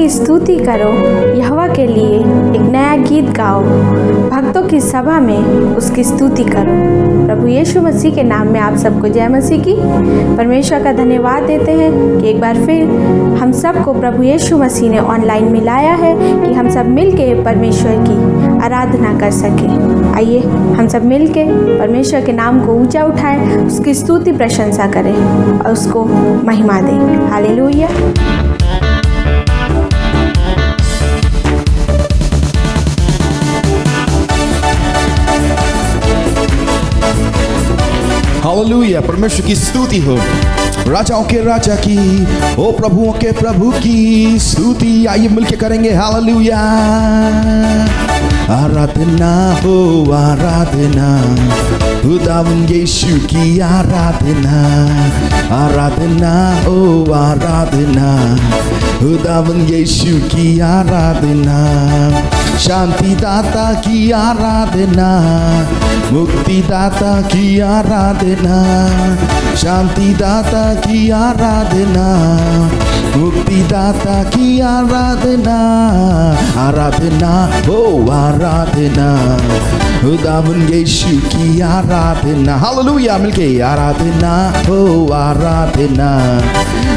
की स्तुति करो, यहोवा के लिए एक नया गीत गाओ, भक्तों की सभा में उसकी स्तुति करो। प्रभु यीशु मसीह के नाम में आप सबको जय मसीह की। परमेश्वर का धन्यवाद देते हैं कि एक बार फिर हम सबको प्रभु यीशु मसीह ने ऑनलाइन मिलाया है कि हम सब मिल के परमेश्वर की आराधना कर सकें। आइए हम सब मिल के परमेश्वर के नाम को ऊंचा उठाएं, उसकी स्तुति प्रशंसा करें और उसको महिमा दें। हालेलुया। हालेलुया। परमेश्वर की स्तुति हो, राजाओं के राजा की, ओ प्रभुओं के प्रभु की स्तुति। आइए मिलके करेंगे हालेलुया। आराधना हो आराधना, खुदावन यीशु की आराधना। आराधना हो आराधना, खुदावन यीशु की आराधना। शांति दाता की आराधना, मुक्ति दाता की आराधना। शांति दाता की आराधना, मुक्ति दाता की आराधना। आराधना हो आराधना, खुदावन यीशु की आराधना। हालेलुया। मिलके आराधना हो आराधना,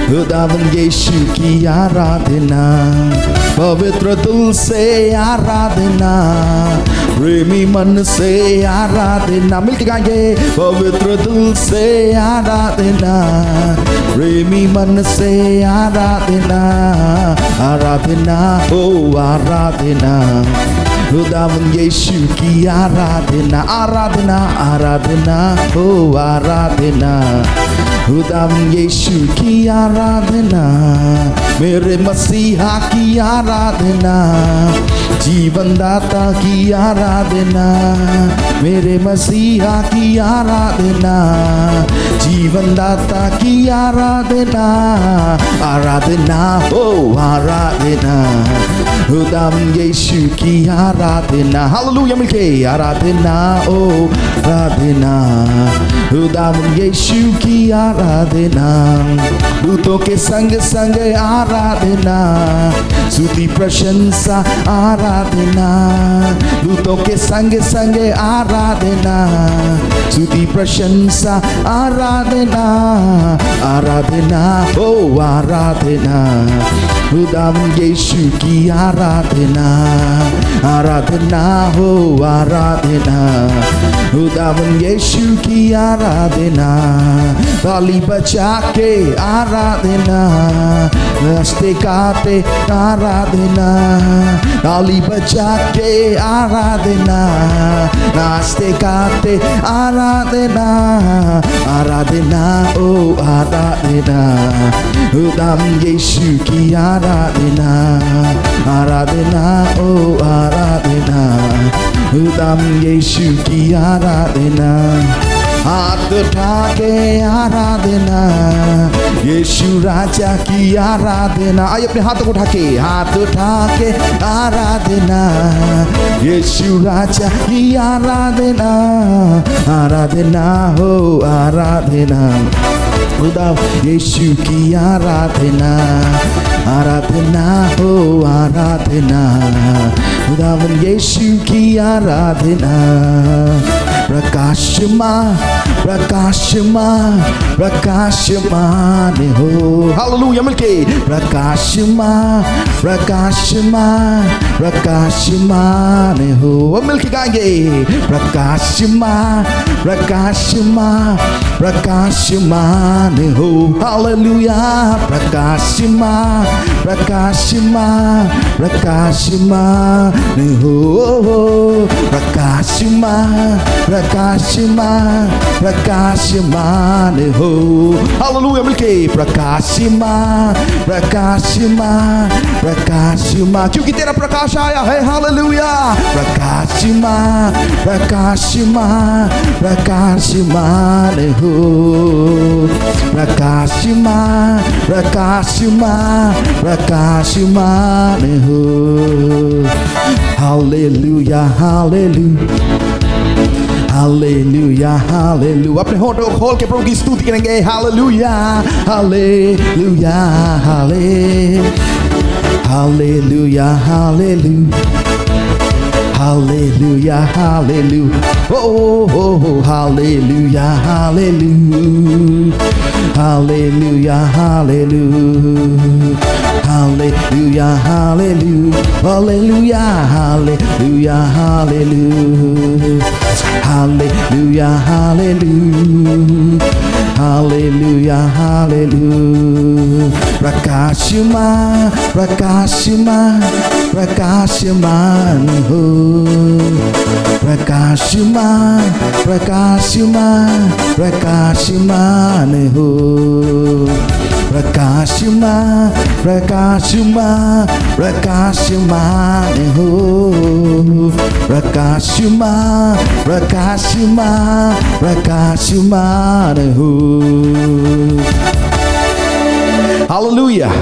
खुदावन यीशु की आराधना। पवित्र दिल से आराधना, प्रेमी मन से आराधना। मिलके गाएंगे। पवित्र दिल से आराधना, प्रेमी मन से आराधना। आराधना हो आराधना, खुदावन यीशु की आराधना। आराधना आराधना हो आराधना, खुदावन यीशु की आराधना। मेरे मसीहा की आराधना, जीवन दाता की आराधना। मेरे मसीहा की आराधना, जीवन दाता की आराधना। आराधना हो आराधना, खुदावन यीशु की आराधना। हालेलुया। मिलके आराधना ओ आराधना, खुदावन यीशु की आराधना। दूतों के संग संग आराधना, स्तुति प्रशंसा आराधना। दूतों के संग संग आराधना, स्तुति प्रशंसा आराधना। आराधना हो आराधना, खुदावन यीशु की आराधना। आराधना हो आराधना, खुदावन यीशु की आराधना। ताली बजा के आराधना, नाचते गाते आराधना। ताली बजा के आराधना, नाचते गाते आराधना। आराधना ओ आराधना, खुदावन यीशु की आराधना। आराधना ओ आराधना, खुदावन यीशु की आराधना। हाथ उठा के आराधना, यीशु राजा की आराधना। आइए अपने हाथों को उठा के, हाथ उठा के आराधना, यीशु राजा की आराधना। आराधना हो आराधना, खुदा यीशु की आराधना। आराधना हो आराधना, खुदावन यीशु की आराधना। प्रकाशमान प्रकाशमान प्रकाशमान हो। हालेलुया। मिलके प्रकाशमान प्रकाशमान प्रकाशमान हो। मिलके गाएंगे। प्रकाशमान प्रकाशमान प्रकाशमान हो। हालेलुया। प्रकाशमान प्रकाशमान प्रकाशमान हो। प्रकाशमान प्रकाशमान प्रकाशमान हो। हालेलुया। मिलके प्रकाशमान प्रकाशमान प्रकाशमान, क्योंकि तेरा प्रकाश आया है। हालेलुया। प्रकाशमान प्रकाशमान प्रकाशमान हो। प्रकाशमान प्रकाशमान प्रकाशमान हो। Hallelujah hallelujah hallelujah hallelujah. अपने होठों को खोल के प्रभु की स्तुति करेंगे। Hallelujah hallelujah hallelujah Hallelujah, hallelujah. Hallelujah, hallelujah. Hallelujah, hallelujah. Hallelujah, hallelujah. Hallelujah, hallelujah, hallelujah. Hallelujah, hallelujah. Hallelujah, hallelujah. Prakashima, Prakashima, Prakashiman ho. Prakashima, Prakashima, Prakashiman ho. Prakashima, Prakashima, Prakashiman ho. Prakashima, Prakashima, Prakashiman ho. Hallelujah.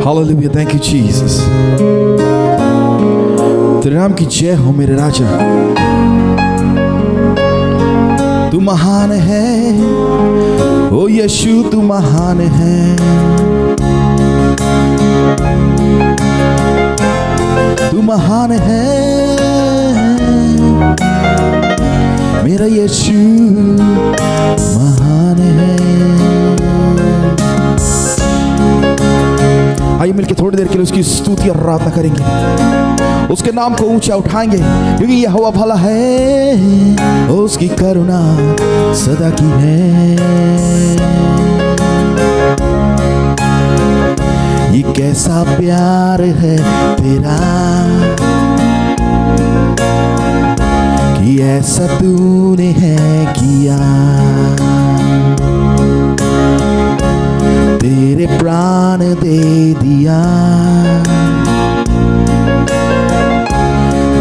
Hallelujah. Thank you, Jesus. तेरे नाम की जय हो मेरे राजा। तू महान है, ओ यीशु तू महान है। तू महान है मेरा यीशु, महान है। आइए मिलके थोड़ी देर के लिए उसकी स्तुति और आराधना करेंगे, उसके नाम को ऊंचा उठाएंगे, क्योंकि यहोवा भला है, उसकी करुणा सदा की है। ये कैसा प्यार है तेरा कि ऐसा तूने है किया। तेरे प्राण दे दिया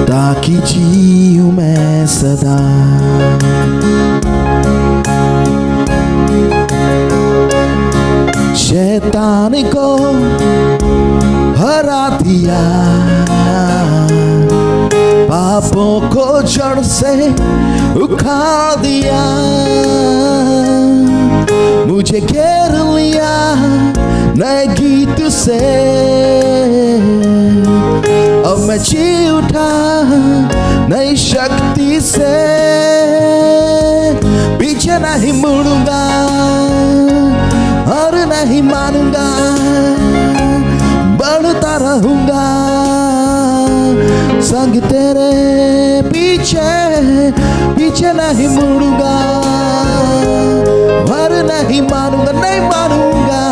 ताकि जीऊं मैं सदा। शैतान को हरा दिया, पापों को जड़ से उखाड़ दिया। मुझे घेर लिया नए गीत से, अब मैं जी उठा नई शक्ति से। पीछे नहीं मुड़ूंगा और नहीं मानूंगा, बढ़ता रहूंगा संग तेरे। पीछे पीछे नहीं मुड़ूंगा और नहीं मानूंगा, नहीं मानूंगा,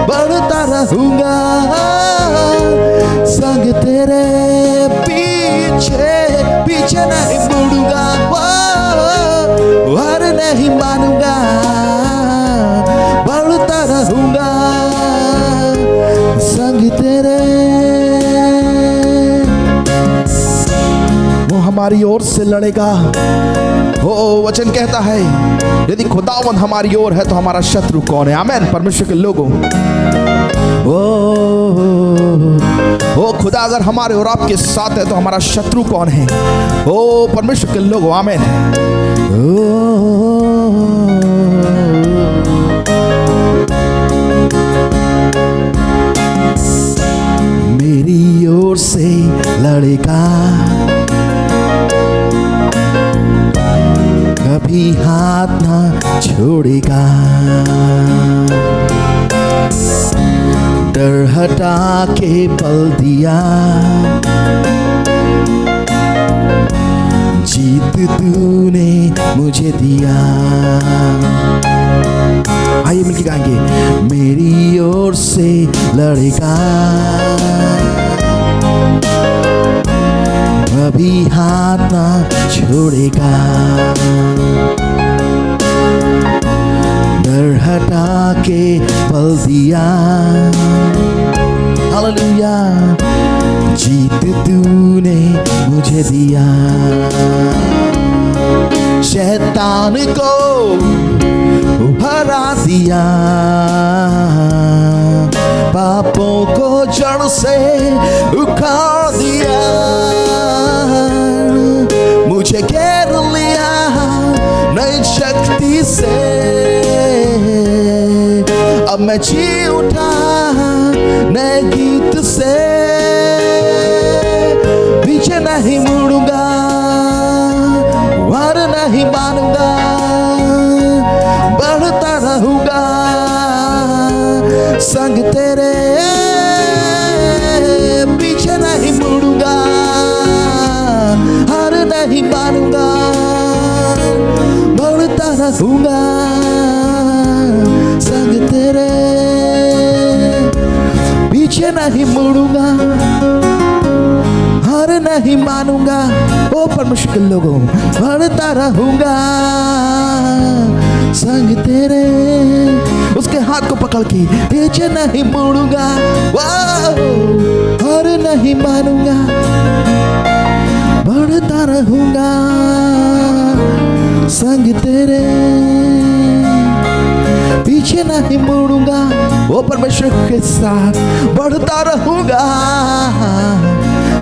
बढ़ता रहूंगा संग तेरे। पीछे पीछे नहीं मुड़ूंगा और नहीं मानूंगा, बढ़ता रहूंगा संग तेरे। वो हमारी ओर से लड़ेगा। हो वचन कहता है, यदि खुदावंद हमारी ओर है तो हमारा शत्रु कौन है। आमीन। परमेश्वर के लोगों, ओ खुदा अगर हमारे और आपके साथ है तो हमारा शत्रु कौन है। ओ परमेश्वर के लोगों, आमीन। मेरी ओर से लड़ेगा, कभी हाथ ना छोड़ेगा। डर हटा के बल दिया, जीत तूने मुझे दिया। आइए मिलके गाएंगे। मेरी ओर से लड़ेगा, कभी हाथ ना छोड़ेगा। डर हटा के बल दिया, हालेलुया, जीत तूने मुझे दिया। शैतान को हरा दिया, पापों को जड़ से उखाड़ दिया। मुझे घेर लिया नई शक्ति से, अब मैं जी उठा नए गीत से। संग तेरे पीछे नहीं मुड़ूंगा, हार नहीं मानूंगा, बढ़ता रहूंगा संग तेरे, पीछे नहीं मुड़ूंगा, हार नहीं मानूंगा। ओ परमेश्वर के लोगों, बढ़ता रहूंगा संग तेरे, उसके हाथ को पकड़ के पीछे नहीं मुड़ूंगा, हार नहीं मानूंगा, बढ़ता रहूंगा संग तेरे, पीछे नहीं मुड़ूंगा। वो परमेश्वर के साथ बढ़ता रहूंगा,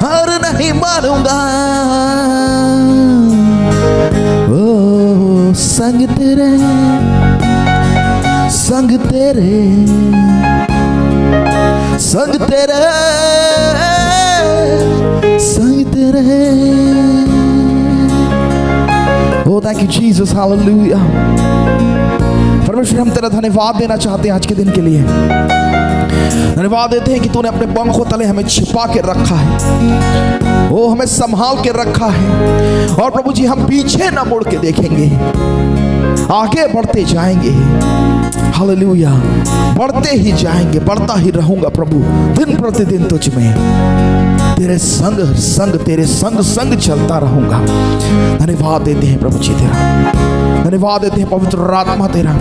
हार नहीं मानूंगा। ओ संग तेरे, संग तेरे, संग तेरे, संग तेरे। Oh, thank you, Jesus. Hallelujah. परमेश्वर, हम तेरा धन्यवाद देना चाहते हैं आज के दिन के लिए। धन्यवाद देते हैं कि तूने अपने पंखों तले हमें छिपा के रखा है, वो हमें संभाल के रखा है। और प्रभु जी, हम पीछे ना मुड़ के देखेंगे, आगे बढ़ते जाएंगे। हालेलुया, बढ़ते ही जाएंगे, बढ़ता ही रहूंगा प्रभु, दिन प्रतिदिन तुझ में तेरे संग संग, तेरे संग संग चलता रहूंगा। धन्यवाद देते हैं प्रभु जी तेरा, धन्यवाद देते हैं पवित्र आत्मा तेरा,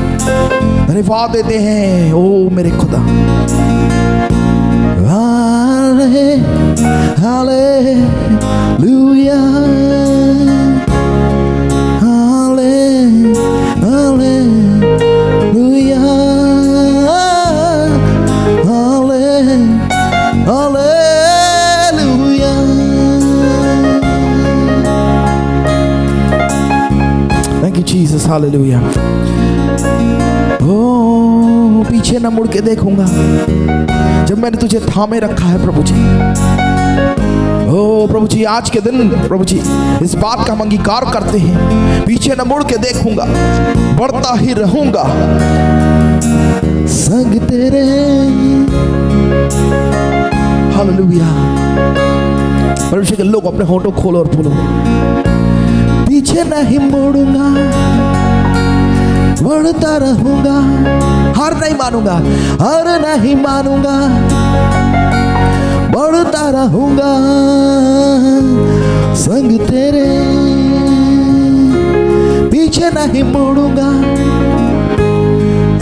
धन्यवाद देते हैं ओ मेरे खुदा। हाले हालेलुया, हाले हालेलुया, हाले hallelujah. Thank you Jesus, hallelujah. ओ पीछे न मुड़ के देखूंगा जब मैंने तुझे थामे रखा है प्रभु जी। ओ प्रभु जी, आज के दिन प्रभु जी इस बात का हम अंगीकार करते हैं, पीछे न मुड़ के देखूंगा, बढ़ता ही रहूंगा संग तेरे। हालेलुया। परमेश्वर के लोग अपने होठों खोलो और बोलो, पीछे नहीं मुड़ूंगा, बढ़ता रहूंगा, हार नहीं मानूंगा, हार नहीं मानूंगा, बढ़ता रहूंगा संग तेरे, पीछे नहीं मुड़ूंगा,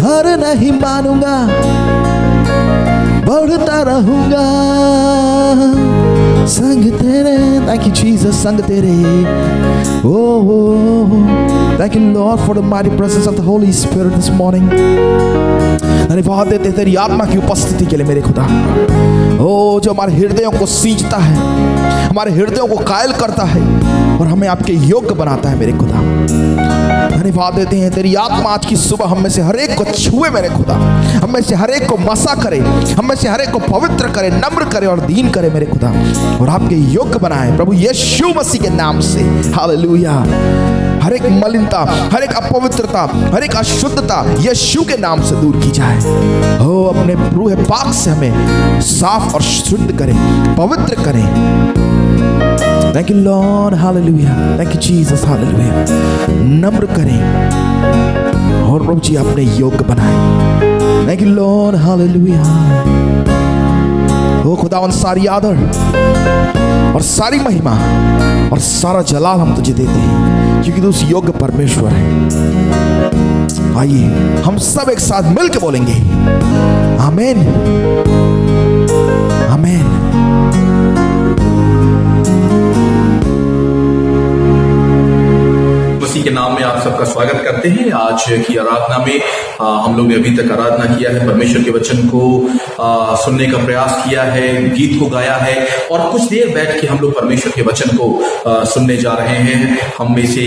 हार नहीं मानूंगा, बढ़ता रहूंगा संग तेरे। Thank you Jesus, संग तेरे। Oh, thank you Lord for the mighty presence of the Holy Spirit this morning. धन्यवाद देते तेरी आत्मा की उपस्थिति के लिए मेरे खुदा। ओ जो हमारे हृदयों को सींचता है, हमारे हृदयों को कायल करता है और हमें आपके योग्य बनाता है मेरे खुदा। धन्यवाद देते हैं तेरी आत्मा आज की सुबह हम में से हर एक को छुए मेरे खुदा, हम में से हर एक को मसा करे, हम में से हर एक को पवित्र करे, नम्र करे और दीन करे मेरे खुदा, और आपके योग्य बनाए प्रभु यीशु मसीह के नाम से। हालेलुया। हर एक मलिनता, हर एक अपवित्रता, हर एक अशुद्धता यीशु के नाम से दूर की जाए। हो अपने रूह पाक से हमें साफ और शुद्ध करें, पवित्र करें। Thank you Lord, hallelujah. Thank you Jesus, hallelujah. नम्र करें और प्रभु जी अपने योग्य बनाएं। Thank you Lord, hallelujah. ओ खुदावन, सारी आदर और सारी महिमा और सारा जलाल हम तुझे देते हैं, क्योंकि तू उस योग्य परमेश्वर है। आइए हम सब एक साथ मिलकर बोलेंगे, आमीन, आमीन। मसीह के नाम में आप सबका स्वागत करते हैं। आज की आराधना में हम लोग ने अभी तक आराधना किया है, परमेश्वर के वचन को सुनने का प्रयास किया है, गीत को गाया है, और कुछ देर बैठ के हम लोग परमेश्वर के वचन को सुनने जा रहे हैं। हम में से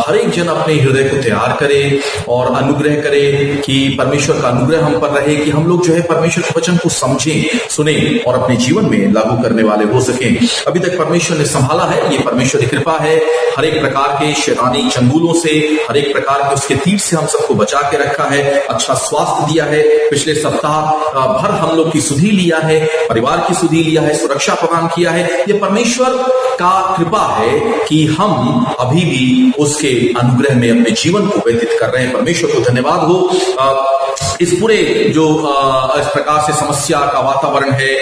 हर एक जन अपने हृदय को तैयार करे और अनुग्रह करे कि परमेश्वर का अनुग्रह हम पर रहे, कि हम लोग जो है परमेश्वर के वचन को समझें, सुने और अपने जीवन में लागू करने वाले हो सकें। अभी तक परमेश्वर ने संभाला है, ये परमेश्वर की कृपा है। हर एक प्रकार के शैतानी चंगुलों से, हर एक प्रकार के उसके तीर से हम सबको बचा के रखा है। है, अच्छा स्वास्थ्य दिया है, पिछले सप्ताह भर हम लोग की सुधि लिया है, परिवार की सुधि लिया है, सुरक्षा प्रदान किया है। ये परमेश्वर का कृपा है कि हम अभी भी उसके अनुग्रह में अपने जीवन को व्यतीत कर रहे हैं। परमेश्वर को धन्यवाद हो। इस पूरे जो इस प्रकार से समस्या का वातावरण है,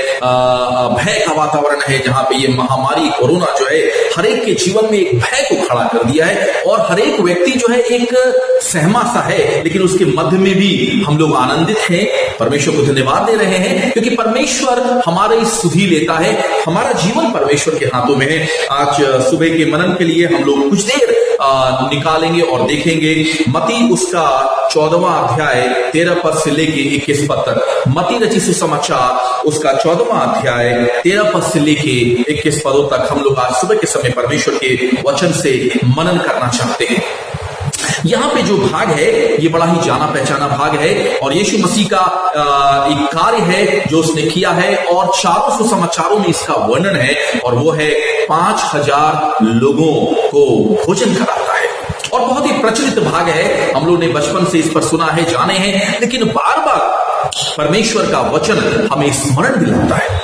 भय का वातावरण है, जहां पे ये महामारी कोरोना जो है हर एक के जीवन में एक भय को खड़ा कर दिया है और हर एक व्यक्ति जो है एक सहमा सा है, लेकिन उसके मध्य में भी हम लोग आनंदित हैं, परमेश्वर को धन्यवाद दे रहे हैं, क्योंकि परमेश्वर हमारी सुधि लेता है। हमारा जीवन परमेश्वर के हाथों में है। आज सुबह के मनन के लिए हम लोग कुछ देर निकालेंगे और देखेंगे मत्ती उसका 14वां अध्याय 13 पद से लेके 21 पद तक। मत्ती रचित सुसमाचार उसका 14वां अध्याय 13 पद से लेके 21 पदों तक हम लोग आज सुबह के समय परमेश्वर के वचन से मनन करना चाहते हैं। यहाँ पे जो भाग है ये बड़ा ही जाना पहचाना भाग है और यीशु मसीह का एक कार्य है जो उसने किया है और चारों सुसमाचारों में इसका वर्णन है और वो है 5000 लोगों को भोजन कराता है और बहुत ही प्रचलित भाग है। हम लोग ने बचपन से इस पर सुना है, जाने हैं, लेकिन बार बार परमेश्वर का वचन हमें स्मरण दिलाता है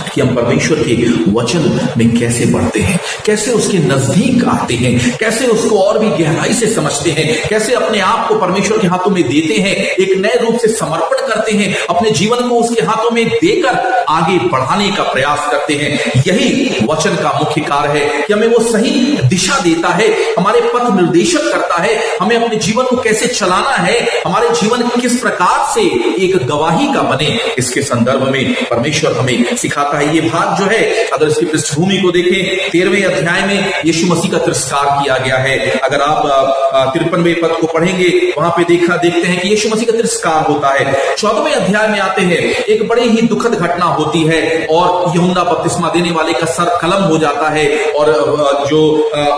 कि हम परमेश्वर के वचन में कैसे बढ़ते हैं, कैसे उसके नजदीक आते हैं, कैसे उसको और भी गहराई से समझते हैं, कैसे अपने आप को परमेश्वर के हाथों में देते हैं, एक नए रूप से समर्पण करते हैं, अपने जीवन को उसके हाथों में देकर आगे बढ़ाने का प्रयास करते हैं। यही वचन का मुख्य कार्य है कि हमें वो सही दिशा देता है, हमारे पथ निर्देशक करता है, हमें अपने जीवन को कैसे चलाना है, हमारे जीवन किस प्रकार से एक गवाही का बने, इसके संदर्भ में परमेश्वर हमें सिखाता है। ये भाग जो है अगर इसकी पृष्ठभूमि को देखें 13वें अध्याय में यीशु मसीह का तिरस्कार किया गया है। अगर आप 53वें पद को पढ़ेंगे वहां पे देखते हैं कि यीशु मसीह का तिरस्कार होता है। 14वें अध्याय में आते हैं, एक बड़ी ही दुखद घटना होती है और यूहन्ना बपतिस्मा देने वाले का सर कलम हो जाता है और जो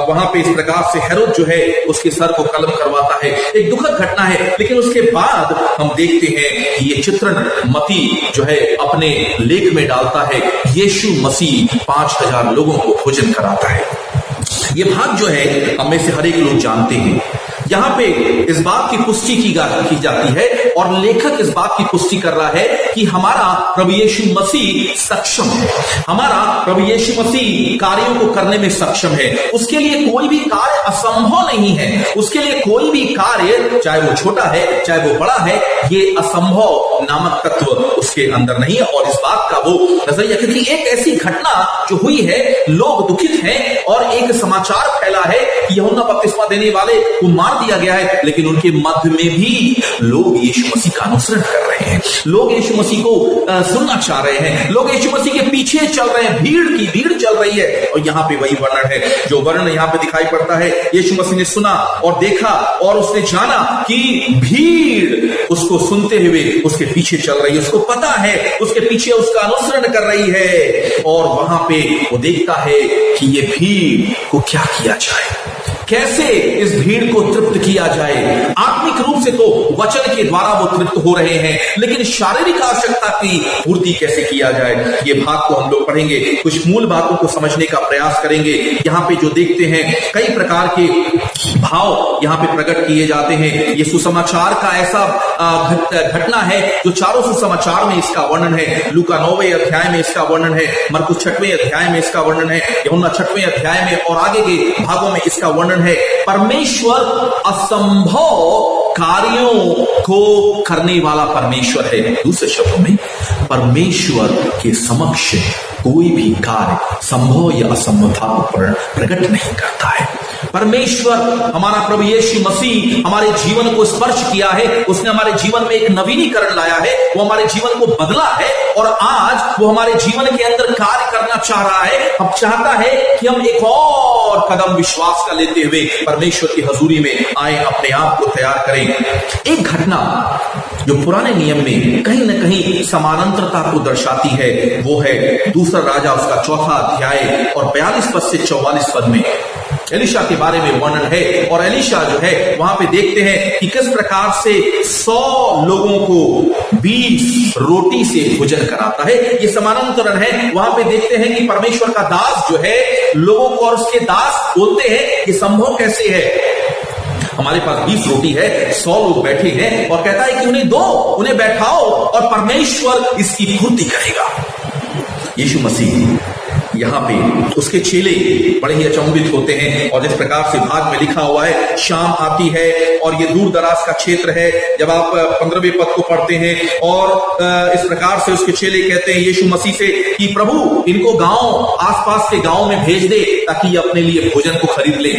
वहां पे इस प्रकार से हेरोद जो है उसके सर को कलम करवाता है। एक दुखद घटना है, लेकिन उसके बाद हम देखते हैं कि ये चित्रण मत्ती जो है अपने लेख में डालता है। यीशु मसीह 5000 लोगों को भोजन कराता है। ये भाग जो है हम में से हर एक लोग जानते हैं। यहां पे इस बात की पुष्टि की जाती है और लेखक इस बात की पुष्टि कर रहा है कि हमारा प्रभु यीशु मसीह सक्षम है, हमारा प्रभु यीशु मसीह कार्यों को करने में सक्षम है। उसके लिए कोई भी कार्य असंभव नहीं है, उसके लिए कोई भी कार्य चाहे वो छोटा है चाहे वो बड़ा है, ये असंभव नामक तत्व उसके अंदर नहीं है। और इस बात का वो नजरिया, क्योंकि एक ऐसी घटना जो हुई है, लोग दुखित हैं और एक समाचार फैला है कि यूहन्ना बपतिस्मा देने वाले को मार दिया गया है, लेकिन उनके मध्य में भी लोग यीशु मसीह का अनुसरण कर रहे हैं, लोग यीशु मसीह को सुनना चाह रहे हैं, लोग यीशु मसीह के पीछे चल रहे हैं, भीड़ चल रही है। और यहाँ पे वही वर्णन है, जो वर्णन यहाँ पे दिखाई पड़ता है। यीशु मसीह ने सुना और देखा और उसने जाना कि भीड़ उसको सुनते हुए उसके पीछे चल रही है, उसको पता है उसके पीछे उसका अनुसरण कर रही है। और वहां पे वो देखता है कि ये भीड़ को क्या किया जाए, कैसे इस भीड़ को तृप्त किया जाए। आत्मिक रूप से तो वचन के द्वारा वो तृप्त हो रहे हैं, लेकिन शारीरिक आवश्यकता की पूर्ति कैसे किया जाए, ये भाग को हम लोग पढ़ेंगे, कुछ मूल बातों को समझने का प्रयास करेंगे। यहाँ पे जो देखते हैं कई प्रकार के भाव यहाँ पे प्रकट किए जाते हैं। ये सुसमाचार का ऐसा घटना है जो चारों सुसमाचार में इसका वर्णन है। लूका 9वें अध्याय में इसका वर्णन है, मरकुस 6वें अध्याय में इसका वर्णन है, यूहन्ना 6वें अध्याय में और आगे के भागों में इसका वर्णन है। परमेश्वर असंभव कार्यों को करने वाला परमेश्वर है। दूसरे शब्दों में परमेश्वर के समक्ष कोई भी कार्य संभव या असंभवता को प्रकट नहीं करता है। परमेश्वर हमारा प्रभु यीशु मसीह हमारे जीवन को स्पर्श किया है, उसने हमारे जीवन में एक नवीनीकरण लाया है, वो हमारे जीवन को बदला है और आज वो हमारे जीवन के अंदर कार्य करना चाह रहा है। अब चाहता है कि हम एक और कदम विश्वास का लेते हुए परमेश्वर की हजूरी में आए, अपने आप को तैयार करें। एक घटना जो पुराने नियम में कहीं न कहीं समानांतरता को दर्शाती है, वो है दूसरा राजा उसका 4वां अध्याय और 42 पद से 44 पद में एलीशा के बारे में वर्णन है। और एलीशा जो है वहां पे देखते हैं कि किस प्रकार से 100 लोगों को 20 रोटी से भोजन कराता है। ये समानांतरण है। वहां पे देखते हैं कि परमेश्वर का दास जो है लोगों को, और उसके दास बोलते हैं ये संभव कैसे है। हमारे पास 20 रोटी है, 100 लोग बैठे हैं, और कहता है कि उन्हें दो, उन्हें बैठाओ और परमेश्वर इसकी पूर्ति करेगा। यीशु मसीह यहाँ पे उसके चेले बड़े ही अचंभित होते हैं, और जिस प्रकार से भाग में लिखा हुआ है, शाम आती है और ये दूर दराज का क्षेत्र है। जब आप 15वें पद को पढ़ते हैं, और इस प्रकार से उसके चेले कहते हैं यीशु मसीह से कि प्रभु इनको गांव, आसपास के गांव में भेज दे ताकि ये अपने लिए भोजन को खरीद ले।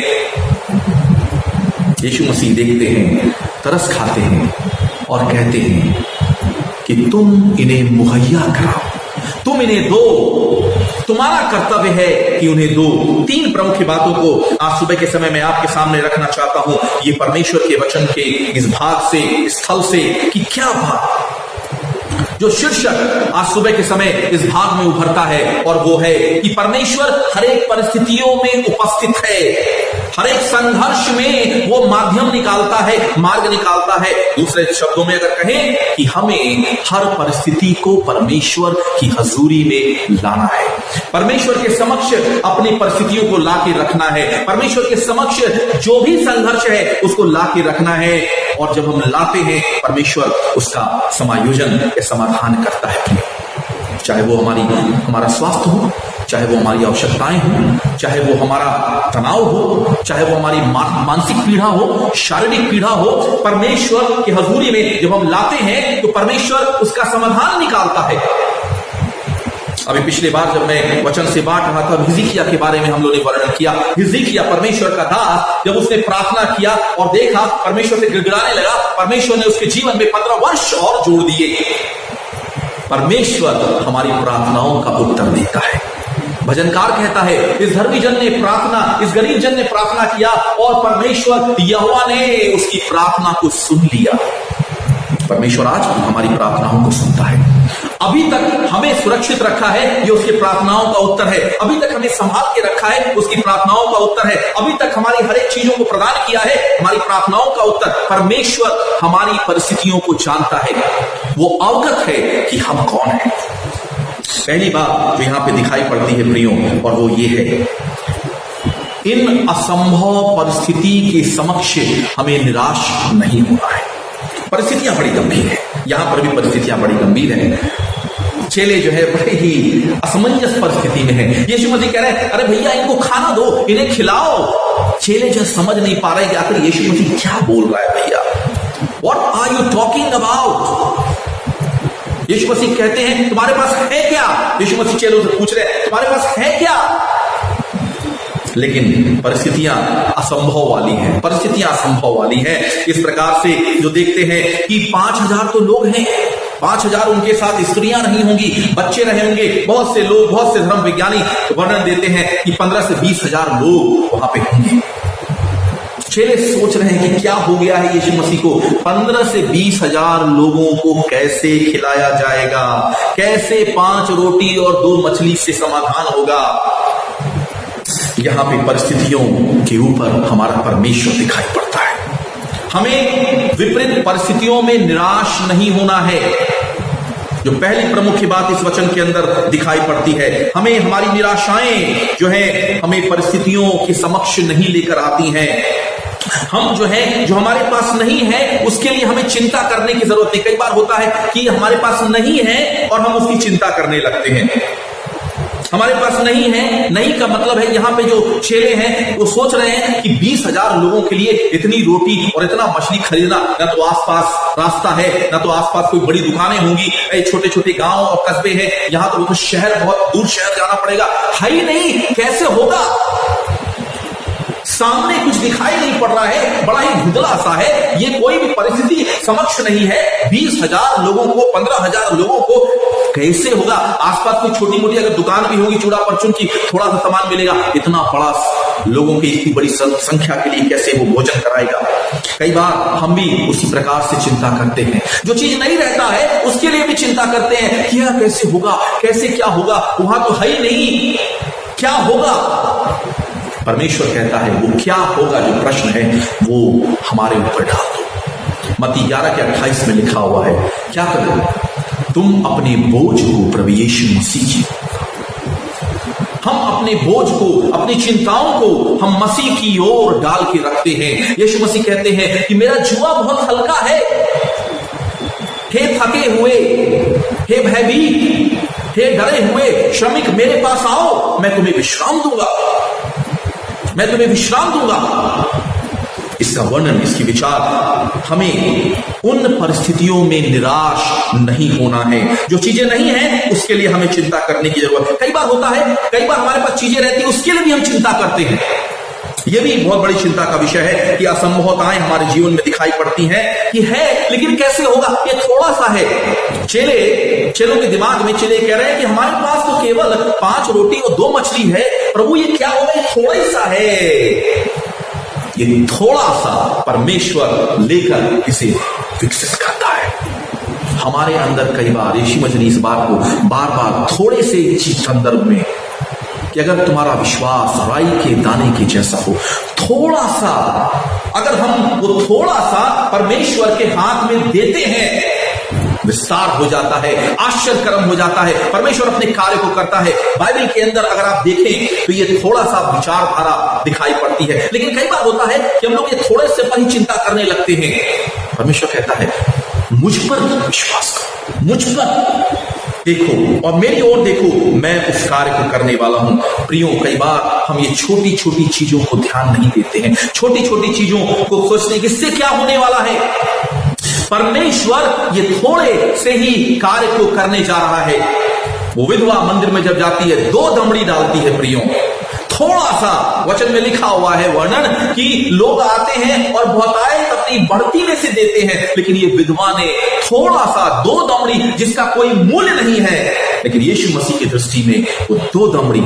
यीशु मसीह देखते हैं, तरस खाते हैं और कहते हैं कि तुम इन्हें मुहैया कराओ, तुम इन्हें दो, तुम्हारा कर्तव्य है कि उन्हें दो। 3 प्रमुख बातों को आज सुबह के समय में आपके सामने रखना चाहता हूं, ये परमेश्वर के वचन के इस भाग से, इस स्थल से, कि क्या भाग जो शीर्षक आज सुबह के समय इस भाग में उभरता है, और वो है कि परमेश्वर हर एक परिस्थितियों में उपस्थित है। हर एक संघर्ष में वो माध्यम निकालता है, मार्ग निकालता है। दूसरे शब्दों में अगर कहें कि हमें हर परिस्थिति को परमेश्वर की हजूरी में लाना है, परमेश्वर के समक्ष अपनी परिस्थितियों को लाके रखना है, परमेश्वर के समक्ष जो भी संघर्ष है उसको लाके रखना है, और जब हम लाते हैं परमेश्वर उसका समायोजन या समाधान करता है। चाहे वो हमारा स्वास्थ्य हो, चाहे वो हमारी आवश्यकताएं हो, चाहे वो हमारा तनाव हो, चाहे वो हमारी मानसिक पीड़ा हो, शारीरिक पीड़ा हो, परमेश्वर की हजूरी में जब हम लाते हैं तो परमेश्वर उसका समाधान निकालता है। अभी पिछली बार जब मैं वचन से बांट रहा था, हिजकिय्याह के बारे में हम लोगों ने वर्णन किया। हिजकिय्याह परमेश्वर का दास, जब उसने प्रार्थना किया और देखा परमेश्वर से गिड़गिड़ाने लगा, परमेश्वर ने उसके जीवन में 15 वर्ष और जोड़ दिए। परमेश्वर हमारी प्रार्थनाओं का उत्तर देता है। भजनकार कहता है, इस धर्मी जन ने प्रार्थना, इस गरीब जन ने प्रार्थना किया और परमेश्वर यहोवा ने उसकी प्रार्थना को सुन लिया। परमेश्वर आज हमारी प्रार्थनाओं को सुनता है। अभी तक हमें सुरक्षित रखा है, ये उसकी प्रार्थनाओं का उत्तर है। अभी तक हमें संभाल के रखा है, उसकी प्रार्थनाओं का उत्तर है। अभी तक हमारी हर एक चीजों को प्रदान किया है, हमारी प्रार्थनाओं का उत्तर। परमेश्वर हमारी परिस्थितियों को जानता है, वो अवगत है कि हम कौन हैं। पहली बात जो यहां पे दिखाई पड़ती है प्रियो, और वो ये है, इन असंभव परिस्थिति के समक्ष हमें निराश नहीं होना है। परिस्थितियां बड़ी गंभीर है, यहां पर भी परिस्थितियां बड़ी गंभीर हैं। चेले जो है बड़े ही असमंजस परिस्थिति में है। यीशु मसीह कह रहे हैं, अरे भैया इनको खाना दो, इन्हें खिलाओ। चेले जो समझ नहीं पा रहे कि आखिर यीशु मसीह क्या बोल रहा है भैया, what are you talking about. यीशु मसीह कहते हैं तुम्हारे पास है क्या। यीशु मसीह चेलों से पूछ रहे हैं तुम्हारे पास है क्या। लेकिन परिस्थितियां असंभव वाली हैं, परिस्थितियां असंभव वाली हैं। इस प्रकार से जो देखते हैं कि 5000 तो लोग हैं, 5000 उनके साथ स्त्रियां नहीं होंगी, बच्चे रहे होंगे, बहुत से लोग, बहुत से धर्म विज्ञानी वर्णन देते हैं कि 15 से 20,000 लोग वहां पे होंगे। चेले सोच रहे हैं कि क्या हो गया है यीशु मसीह को, 15 से 20,000 लोगों को कैसे खिलाया जाएगा, कैसे 5 रोटी और 2 मछली से समाधान होगा। यहां पे परिस्थितियों के ऊपर हमारा परमेश्वर दिखाई पड़ता है। हमें विपरीत परिस्थितियों में निराश नहीं होना है। जो पहली प्रमुख बात इस वचन के अंदर दिखाई पड़ती है, हमें हमारी निराशाएं जो है हमें परिस्थितियों के समक्ष नहीं लेकर आती हैं। हम जो है, जो हमारे पास नहीं है उसके लिए हमें चिंता करने की जरूरत नहीं। कई बार होता है कि हमारे पास नहीं है और हम उसकी चिंता करने लगते हैं। हमारे पास नहीं है, नहीं का मतलब है यहाँ पे जो चेले हैं वो सोच रहे हैं कि 20,000 लोगों के लिए इतनी रोटी और इतना मछली खरीदना, ना तो आसपास रास्ता है, ना तो आसपास कोई बड़ी दुकानें होंगी, छोटे छोटे गांव और कस्बे हैं, यहाँ तो शहर, बहुत दूर शहर जाना पड़ेगा, है ही नहीं, कैसे होगा। सामने कुछ दिखाई नहीं पड़ रहा है, बड़ा ही धुंधला सा है, ये कोई भी परिस्थिति समक्ष नहीं है। 20,000 लोगों को, 15,000 लोगों को कैसे होगा। आसपास कोई छोटी मोटी अगर दुकान भी होगी, चूड़ा परचून की, थोड़ा सा सामान मिलेगा, इतना बड़ा लोगों की इतनी बड़ी संख्या के लिए कैसे वो भोजन कराएगा। कई बार हम भी उसी प्रकार से चिंता करते हैं, जो चीज नहीं रहता है उसके लिए भी चिंता करते हैं, क्या कैसे होगा, कैसे क्या होगा, वहां तो है ही नहीं, क्या होगा। परमेश्वर कहता है वो क्या होगा, जो प्रश्न है वो हमारे ऊपर डाल दो। मत्ती 11:28 में लिखा हुआ है, क्या करोगे तुम अपने बोझ को प्रभु यीशु मसीह की। हम अपने बोझ को, अपनी चिंताओं को हम मसीह की ओर डाल के रखते हैं। यीशु मसीह कहते हैं कि मेरा जुआ बहुत हल्का है। हे थके हुए, हे भयभीत, हे डरे हुए श्रमिक, मेरे पास आओ, मैं तुम्हें विश्राम दूंगा, मैं तुम्हें विश्राम दूंगा। इसका वर्णन, इसकी विचार, हमें उन परिस्थितियों में निराश नहीं होना है। जो चीजें नहीं हैं उसके लिए हमें चिंता करने की जरूरत कई बार होता है। कई बार हमारे पास चीजें रहती है, उसके लिए भी हम चिंता करते हैं। यह भी बहुत बड़ी चिंता का विषय है कि असंभवताएं हमारे जीवन में दिखाई पड़ती हैं कि है, लेकिन कैसे होगा, ये थोड़ा सा है। चेलों के दिमाग में चेले कह रहे हैं कि हमारे पास तो केवल 5 रोटी और 2 मछली है, प्रभु ये क्या होगा, ये थोड़ा ही सा है। ये थोड़ा सा परमेश्वर लेकर इसे विकसित करता है हमारे अंदर। कई बार यीशु मसीह ने इस बात को बार बार थोड़े से संदर्भ में कि अगर तुम्हारा विश्वास राई के दाने के जैसा हो, थोड़ा सा, अगर हम वो थोड़ा सा परमेश्वर के हाथ में देते हैं, विस्तार हो जाता है, आश्चर्यकरम हो जाता है, परमेश्वर अपने कार्य को करता है। बाइबल के अंदर अगर आप देखें तो ये थोड़ा सा विचारधारा दिखाई पड़ती है, लेकिन कई बार होता है कि हम लोग ये थोड़े से पर ही चिंता करने लगते हैं। परमेश्वर कहता है मुझ पर विश्वास करो, मुझ पर देखो और मेरी ओर देखो, मैं उस कार्य को करने वाला हूं। प्रियो, कई बार हम ये छोटी छोटी चीजों को ध्यान नहीं देते हैं, छोटी छोटी चीजों को सोचते हैं कि इससे क्या होने वाला है। परमेश्वर ये थोड़े से ही कार्य को करने जा रहा है। वो विधवा मंदिर में जब जाती है 2 दमड़ी डालती है। प्रियो, थोड़ा सा वचन में लिखा हुआ है वर्णन कि लोग आते हैं और बहुतायत अपनी बढ़ती में से देते हैं, लेकिन ये विधवा ने थोड़ा सा 2 दमड़ी, जिसका कोई मूल्य नहीं है, लेकिन यीशु मसीह की दृष्टि में वो 2 दमड़ी,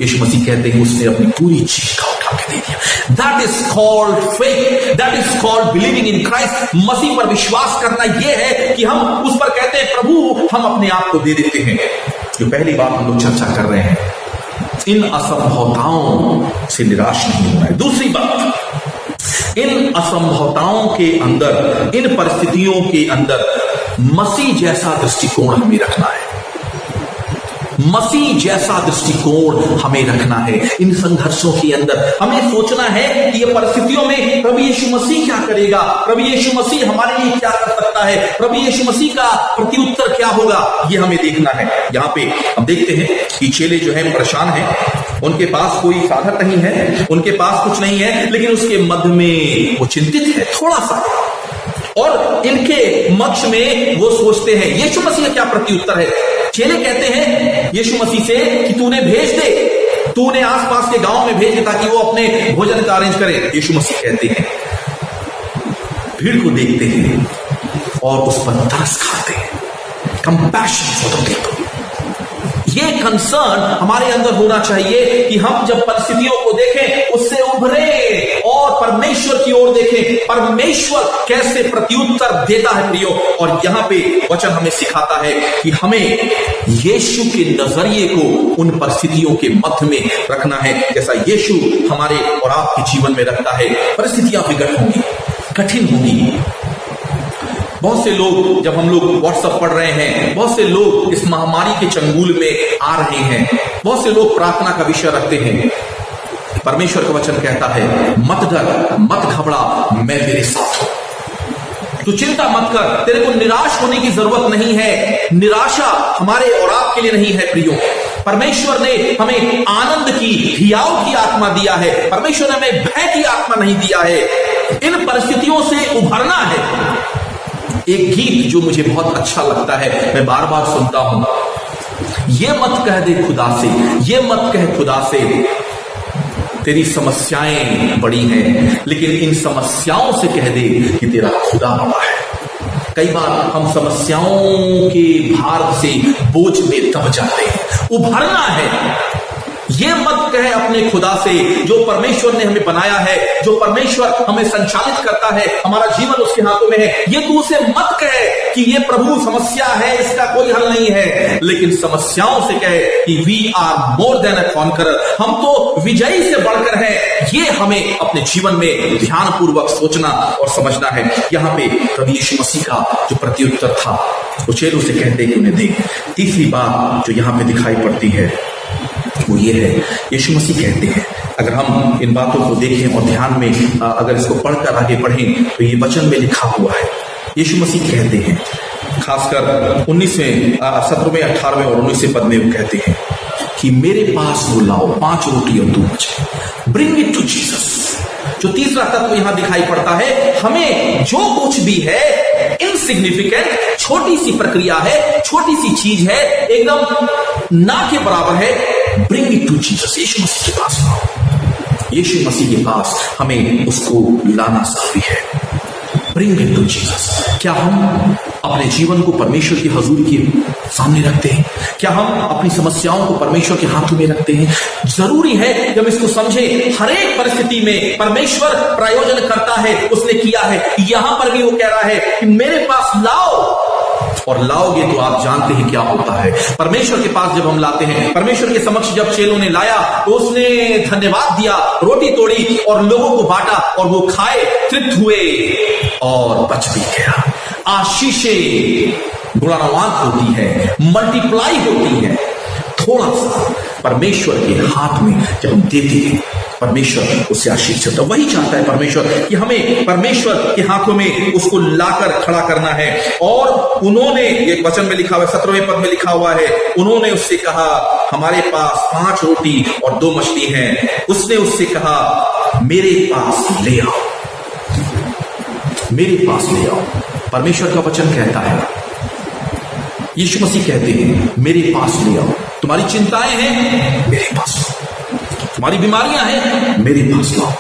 यीशु मसीह कहते हैं उसने अपनी पूरी चीज का उठा के दे दिया। That is called faith, that is called believing in Christ। मसीह पर विश्वास करना यह है कि हम उस पर कहते हैं प्रभु हम अपने आप को दे देते हैं। जो पहली बात हम लोग चर्चा कर रहे हैं, इन असंभवताओं से निराश नहीं होना है। दूसरी बात, इन असंभवताओं के अंदर, इन परिस्थितियों के अंदर मसीह जैसा दृष्टिकोण हमें रखना है। मसीह जैसा दृष्टिकोण हमें रखना है। इन संघर्षों के अंदर हमें सोचना है कि ये परिस्थितियों में प्रभु यीशु मसीह क्या करेगा, प्रभु यीशु मसीह हमारे लिए क्या कर सकता है, प्रभु यीशु मसीह का प्रत्युत्तर क्या होगा, ये हमें देखना है। यहाँ पे हम देखते हैं कि चेले जो है परेशान हैं, उनके पास कोई साधन नहीं है, उनके पास कुछ नहीं है, लेकिन उसके मध्य में वो चिंतित है थोड़ा सा, और इनके मक्ष में वो सोचते हैं यीशु मसीह क्या प्रत्युत्तर है। चेले कहते हैं यीशु मसीह से कि तूने भेज दे, तूने आसपास के गांव में भेज दे ताकि वो अपने भोजन का अरेंज करे। यीशु मसीह कहते हैं, भीड़ को देखते हैं और उस पर तरस खाते हैं, कंपैशन फॉर द पीपल। ये कंसर्न हमारे अंदर होना चाहिए कि हम जब परिस्थितियों को देखें उससे उभरे और परमेश्वर की ओर देखें, परमेश्वर कैसे प्रत्युत्तर देता है। प्रियो, और यहां पे वचन हमें सिखाता है कि हमें यीशु के नजरिए को उन परिस्थितियों के मध्य में रखना है, जैसा यीशु हमारे और आपके जीवन में रखता है। परिस्थितियां विकट होंगी, कठिन होंगी। बहुत से लोग, जब हम लोग व्हाट्सएप पढ़ रहे हैं, बहुत से लोग इस महामारी के चंगुल में आ रहे हैं, बहुत से लोग प्रार्थना का विषय रखते हैं। परमेश्वर का वचन कहता है मत डर, मत घबरा, मैं तेरे साथ हूं, तू चिंता मत कर, तेरे को निराश होने की जरूरत नहीं है। निराशा हमारे और आपके लिए नहीं है। प्रियो, परमेश्वर ने हमें आनंद की, हियाव की आत्मा दिया है। परमेश्वर ने हमें भय की आत्मा नहीं दिया है। इन परिस्थितियों से उभरना है। एक गीत जो मुझे बहुत अच्छा लगता है, मैं बार बार सुनता हूं, ये मत कह दे खुदा से, ये मत कह खुदा से तेरी समस्याएं बड़ी हैं, लेकिन इन समस्याओं से कह दे कि तेरा खुदा बड़ा है। कई बार हम समस्याओं के भार से, बोझ में दब जाते हैं। उभरना है। ये मत कहे अपने खुदा से, जो परमेश्वर ने हमें बनाया है, जो परमेश्वर हमें संचालित करता है, हमारा जीवन उसके हाथों में है। ये तू उसे मत कहे कि ये प्रभु समस्या है, इसका कोई हल नहीं है, लेकिन समस्याओं से कहे कि we are more than a conqueror, हम तो विजयी से बढ़कर हैं। ये हमें अपने जीवन में ध्यान पूर्वक सोचना और समझना है। यहाँ पे प्रभु यीशु मसीह का जो प्रत्युत्तर था, वो चेलों से कहते कि उन्हें देख। तीसरी बात जो यहाँ पे दिखाई पड़ती है, वो ये है, यीशु मसीह कहते हैं, अगर हम इन बातों को देखें और ध्यान में अगर इसको पढ़कर आगे बढ़ें तो ये वचन में लिखा हुआ है। यीशु मसीह कहते हैं, खासकर 19वें 17वें 18वें और 19वें पद में वो कहते हैं कि मेरे पास वो लाओ 5 रोटी और 2 मछली, ब्रिंग इट टू जीसस। जो तीसरा तत्व यहां दिखाई पड़ता है, हमें जो कुछ भी है इनसिग्निफिकेंट, छोटी सी प्रक्रिया है, छोटी सी चीज है, एकदम ना के बराबर है, ब्रिंग इट टू जीसस, यीशु मसीह के पास लाओ। यीशु मसीह के पास हमें उसको लाना जरूरी है। Bring it to Jesus. क्या हम अपने जीवन को परमेश्वर की हजूरी के सामने रखते हैं? क्या हम अपनी समस्याओं को परमेश्वर के हाथों में रखते हैं? जरूरी है कि हम इसको समझें। हर एक परिस्थिति में परमेश्वर प्रायोजन करता है, उसने किया है। यहां पर भी वो कह रहा है कि मेरे पास लाओ, और लाओगे तो आप जानते हैं क्या होता है। परमेश्वर के पास जब हम लाते हैं, परमेश्वर के समक्ष जब चेलों ने लाया तो उसने धन्यवाद दिया, रोटी तोड़ी और लोगों को बांटा, और वो खाए, तृप्त हुए और बच भी गया। आशीषें गुणान्वित होती है, मल्टीप्लाई होती है। थोड़ा सा परमेश्वर के हाथ में जब हम देते हैं, परमेश्वर उससे आशीष देता है। वही चाहता है परमेश्वर कि हमें परमेश्वर के हाथों में उसको लाकर खड़ा करना है। और उन्होंने, एक वचन में लिखा हुआ है, 17वें पद में लिखा हुआ है, उन्होंने उससे कहा हमारे पास 5 रोटी और 2 मछली हैं। उसने उससे कहा मेरे पास ले आओ, मेरे पास ले आओ। परमेश्वर का वचन कहता है, यीशु मसीह कहते हैं मेरे पास ले आओ। तुम्हारी चिंताएं हैं, मेरे पास लाओ। तुम्हारी बीमारियां हैं, मेरे पास लाओ।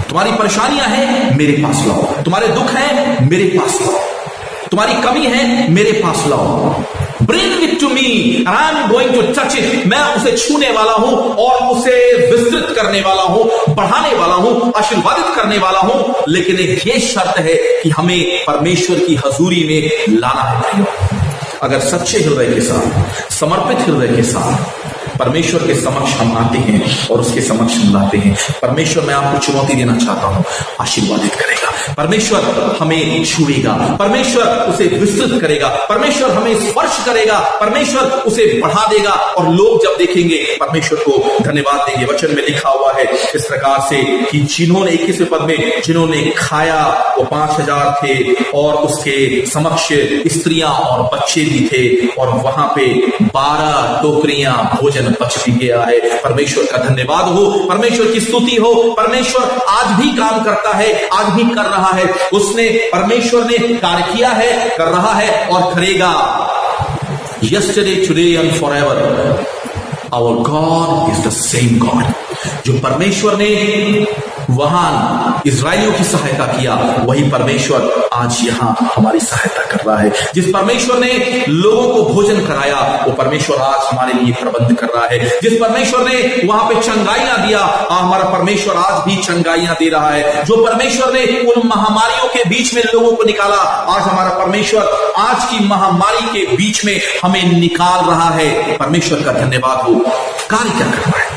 तुम्हारी परेशानियां हैं, मेरे पास लाओ। तुम्हारे दुख हैं, मेरे पास लाओ। तुम्हारी कमी है, मेरे पास लाओ। Bring it to me and I am going to touch it. मैं उसे छूने वाला हूं और उसे विस्तृत करने वाला हूं, बढ़ाने वाला हूं, आशीर्वादित करने वाला हूं। लेकिन एक ये शर्त है कि हमें परमेश्वर की हजूरी में लाना है। अगर सच्चे हृदय के साथ, समर्पित हृदय के साथ परमेश्वर के समक्ष हम आते हैं और उसके समक्ष हम लाते हैं, परमेश्वर, मैं आपको चुनौती देना चाहता हूं, आशीर्वादित करेगा। परमेश्वर हमें छुएगा, परमेश्वर उसे विस्तृत करेगा, परमेश्वर हमें स्पर्श करेगा, परमेश्वर उसे बढ़ा देगा। और लोग जब देखेंगे परमेश्वर को धन्यवाद देंगे। वचन में लिखा हुआ है इस प्रकार से कि जिन्होंने, 21वें पद में, जिन्होंने खाया वो 5000 थे और उसके समक्ष स्त्रियां और बच्चे भी थे, और वहां पे 12 टोकरियां भोजन बच भी गया है। परमेश्वर का धन्यवाद हो, परमेश्वर की स्तुति हो। परमेश्वर आज भी काम करता है, आज भी कर रहा है। उसने, परमेश्वर ने कार्य किया है, कर रहा है और करेगा। Yesterday, today and forever, our God is the same God। जो परमेश्वर ने वहां इजराइलियों की सहायता किया, वही परमेश्वर आज यहां हमारी सहायता कर रहा है। जिस परमेश्वर ने लोगों को भोजन कराया, वो परमेश्वर आज हमारे लिए प्रबंध कर रहा है। जिस परमेश्वर ने वहां पे चंगाइयां दिया, हमारा परमेश्वर आज भी चंगाइयां दे रहा है। जो परमेश्वर ने उन महामारियों के बीच में लोगों को निकाला, आज हमारा परमेश्वर आज की महामारी के बीच में हमें निकाल रहा है। परमेश्वर का धन्यवाद हो। कार्य क्या करना है?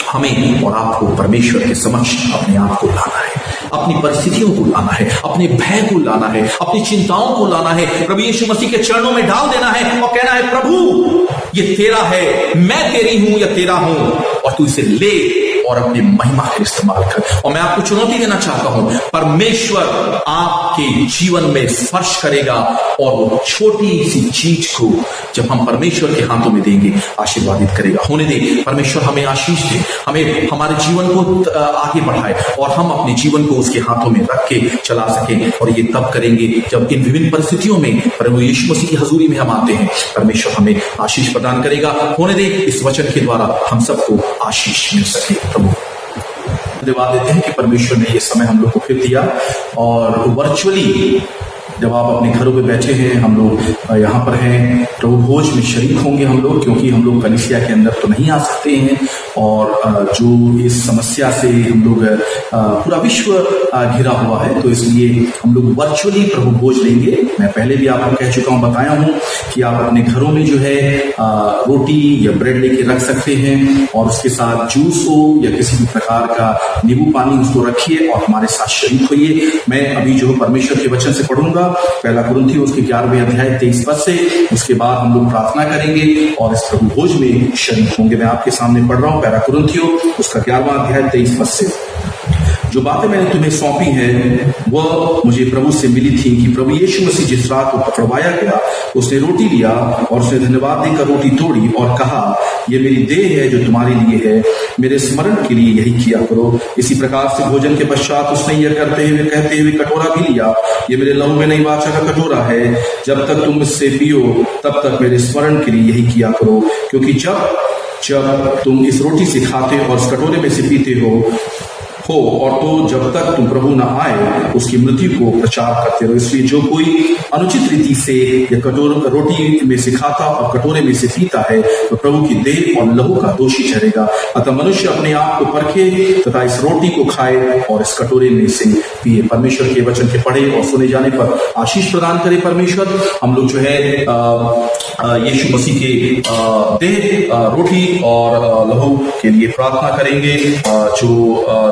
हमें और आपको परमेश्वर के समक्ष अपने आप को लाना है, अपनी परिस्थितियों को लाना है, अपने भय को लाना है, अपनी चिंताओं को लाना है, प्रभु यीशु मसीह के चरणों में डाल देना है और कहना है प्रभु ये तेरा है, मैं तेरी हूं या तेरा हूं, और तू इसे ले और अपनी महिमा का इस्तेमाल कर। और मैं आपको चुनौती देना चाहता हूं, परमेश्वर आपके जीवन में स्पर्श करेगा और वो छोटी सी चीज को जब हम परमेश्वर के हाथों में देंगे, आशीर्वादित करेगा। होने दे, परमेश्वर हमें आशीष दे, हमें हमारे जीवन को आगे बढ़ाए और हम अपने जीवन को उसके हाथों में रख के चला सकें। और ये तब करेंगे जब इन विभिन्न परिस्थितियों में प्रभु यीशु मसीह की हजूरी में हम आते हैं। परमेश्वर हमें आशीष प्रदान करेगा। होने दे, इस वचन के द्वारा हम सबको आशीष मिल सके। प्रभु धन्यवाद देते हैं कि परमेश्वर ने ये समय हम लोग को फिर दिया, और वर्चुअली जब आप अपने घरों पे बैठे हैं, हम लोग यहाँ पर हैं, प्रभु भोज में शरीक होंगे हम लोग, क्योंकि हम लोग कलीसिया के अंदर तो नहीं आ सकते हैं। और जो इस समस्या से हम लोग पूरा विश्व घिरा हुआ है, तो इसलिए हम लोग वर्चुअली प्रभु भोज लेंगे। मैं पहले भी आपको कह चुका हूँ, बताया हूँ कि आप अपने घरों में जो है रोटी या ब्रेड लेके रख सकते हैं, और उसके साथ जूस हो या किसी भी प्रकार का नींबू पानी उसको रखिए और हमारे साथ शरीक होइए। मैं अभी जो परमेश्वर के वचन से पढ़ूंगा पहला कुरिन्थियों उसके 11वें अध्याय 23 पद से। उसके बाद हम लोग प्रार्थना करेंगे और इस प्रभु भोज में शरीक होंगे। मैं आपके सामने पढ़ रहा हूं पहला कुरिन्थियों उसका 11वां अध्याय 23 पद से। जो बातें मैंने तुम्हें सौंपी हैं वह मुझे प्रभु से मिली थी कि प्रभु यीशु मसीह जिस रात को पकड़वाया गया उसने रोटी लिया और उसने धन्यवाद देकर रोटी तोड़ी और कहा, यह मेरी देह है जो तुम्हारे लिए है, मेरे स्मरण के लिए यही किया करो। इसी प्रकार से भोजन के पश्चात उसने यह कहते हुए कटोरा भी लिया, यह मेरे लहू में नई वाचा का कटोरा है, जब तक तुम इससे पियो तब तक मेरे स्मरण के लिए यही किया करो। क्योंकि जब तुम इस रोटी से खाते और इस कटोरे में से पीते हो और तो जब तक तुम प्रभु न आए उसकी मृत्यु को प्रचार करते रहो। इसलिए जो कोई अनुचित रीति से या रोटी में से खाता और कटोरे में से पीता है तो प्रभु की देह और लहू का दोषी ठहरेगा। अतः मनुष्य अपने आप को परखे तथा इस रोटी को खाए और इस कटोरे में से पिए। परमेश्वर के वचन के पढ़े और सुने जाने पर आशीष प्रदान करे परमेश्वर। हम लोग जो है यीशु मसीह के देह, रोटी और लहू के लिए प्रार्थना करेंगे। जो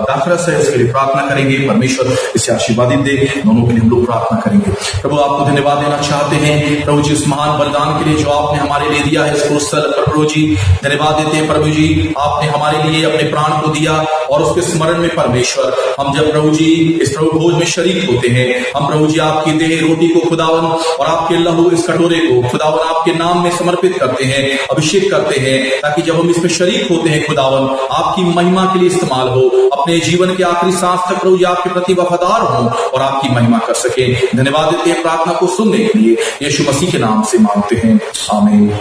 दाखरस है इसके लिए प्रार्थना करेंगे। परमेश्वर इसे आशीर्वादित दे। दोनों के लिए हम लोग प्रार्थना करेंगे। प्रभु आपको धन्यवाद देना चाहते हैं प्रभु जी उस महान वरदान के लिए जो आपने हमारे लिए दिया है। इसको प्रभु जी धन्यवाद देते हैं। प्रभु जी आपने हमारे लिए अपने प्राण को दिया और उसके स्मरण में परमेश्वर हम जब प्रभु जी इस प्रभु भोज में शरीक होते हैं, हम प्रभु जी आपकी देह रोटी को खुदावन और आपके लहू इस कटोरे को खुदावन आपके नाम में समर्पित करते हैं, अभिषेक करते हैं, ताकि जब हम इसमें शरीक होते हैं खुदावन आपकी महिमा के लिए इस्तेमाल हो। अपने जीवन के आखिरी सांस तक प्रभु जी आपके प्रति वफादार हो और आपकी महिमा कर सके। धन्यवाद देते हैं प्रार्थना को सुनने के लिए यीशु मसीह के नाम से मांगते हैं, आमीन।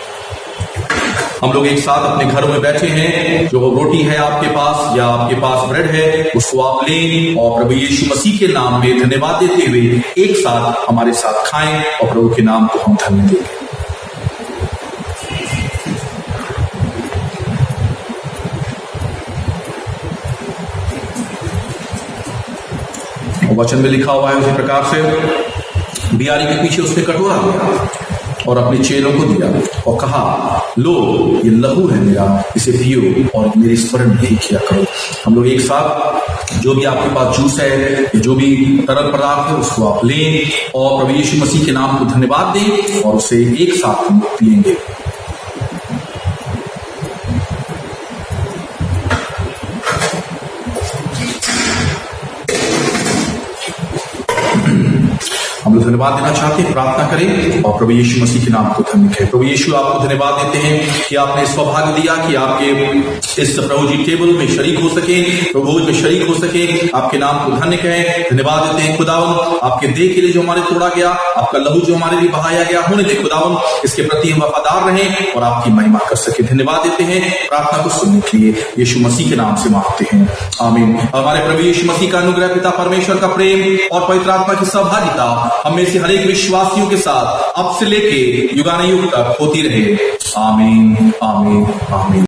हम लोग एक साथ अपने घरों में बैठे हैं। जो रोटी है आपके पास या आपके पास ब्रेड है उसको आप लें और प्रभु यीशु मसीह के नाम में धन्यवाद देते हुए एक साथ हमारे साथ खाएं और प्रभु के नाम को हम धन्य देंगे। वचन में लिखा हुआ है उसी प्रकार से बियारी के पीछे उसने कटोरा लिया और अपने चेलों को दिया और कहा, लो ये लहू है मेरा, इसे पियो और मेरे स्मरण नहीं किया करो। हम लोग एक साथ जो भी आपके पास जूस है, जो भी तरल पदार्थ है उसको आप लें और प्रभु यीशु मसीह के नाम को धन्यवाद दें और उसे एक साथ हम पिएंगे। हम लोग धन्यवाद देना चाहते हैं, प्रार्थना करें और प्रभु यीशु मसीह के नाम को धन्य करें। प्रभु यीशु आपको धन्यवाद देते हैं कि आपने सौभाग्य दिया कि आपके इस प्रभु जी टेबल में शरीक हो सके, प्रभु भोज में शरीक हो सके। आपके नाम को धन्य कहें। धन्यवाद देते हैं खुदावन आपके देह के लिए जो हमारे तोड़ा गया, आपका लहू जो हमारे लिए बहाया गया होने दे खुदावन, इसके प्रति हम वफादार रहें और आपकी महिमा कर सके। धन्यवाद देते हैं प्रार्थना को सुनने के लिए यीशु मसीह के नाम से मांगते हैं, आमीन। हमारे प्रभु यीशु मसीह का अनुग्रह, पिता परमेश्वर का प्रेम और पवित्र आत्मा की सहभागिता हम में से हर एक विश्वासियों के साथ अब से लेके युगानुयुग तक होती रहे, आमीन, आमीन, आमीन।